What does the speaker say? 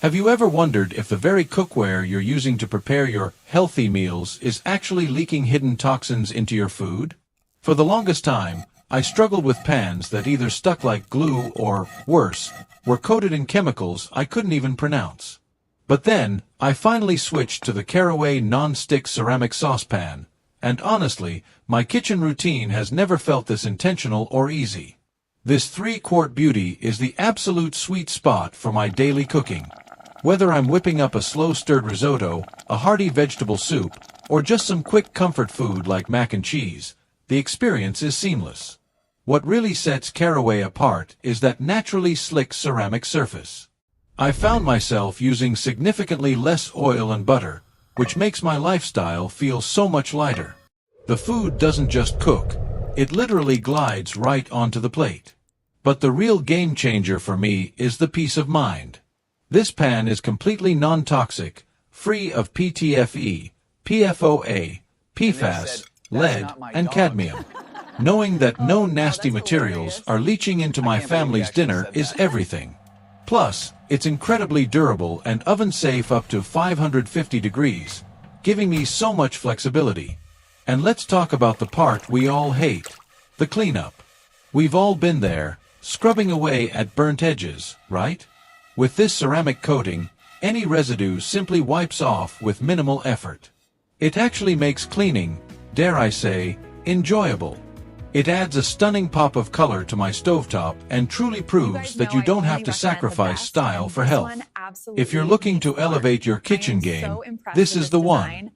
Have you ever wondered if the very cookware you're using to prepare your healthy meals is actually leaking hidden toxins into your food? For the longest time, I struggled with pans that either stuck like glue or, worse, were coated in chemicals I couldn't even pronounce. But then, I finally switched to the Caraway non-stick ceramic saucepan, and honestly, my kitchen routine has never felt this intentional or easy. This 3-quart beauty is the absolute sweet spot for my daily cooking. Whether I'm whipping up a slow-stirred risotto, a hearty vegetable soup, or just some quick comfort food like mac and cheese, the experience is seamless. What really sets Caraway apart is that naturally slick ceramic surface. I found myself using significantly less oil and butter, which makes my lifestyle feel so much lighter. The food doesn't just cook, it literally glides right onto the plate. But the real game changer for me is the peace of mind. This pan is completely non-toxic, free of PTFE, PFOA, PFAS, lead, and cadmium. Knowing that no nasty materials are leaching into my family's dinner is everything. Plus, it's incredibly durable and oven-safe up to 550 degrees, giving me so much flexibility. And let's talk about the part we all hate, the cleanup. We've all been there, scrubbing away at burnt edges, right? With this ceramic coating, any residue simply wipes off with minimal effort. It actually makes cleaning, dare I say, enjoyable. It adds a stunning pop of color to my stovetop and truly proves that you don't have to sacrifice style for health. If you're looking to elevate your kitchen game, this is the one.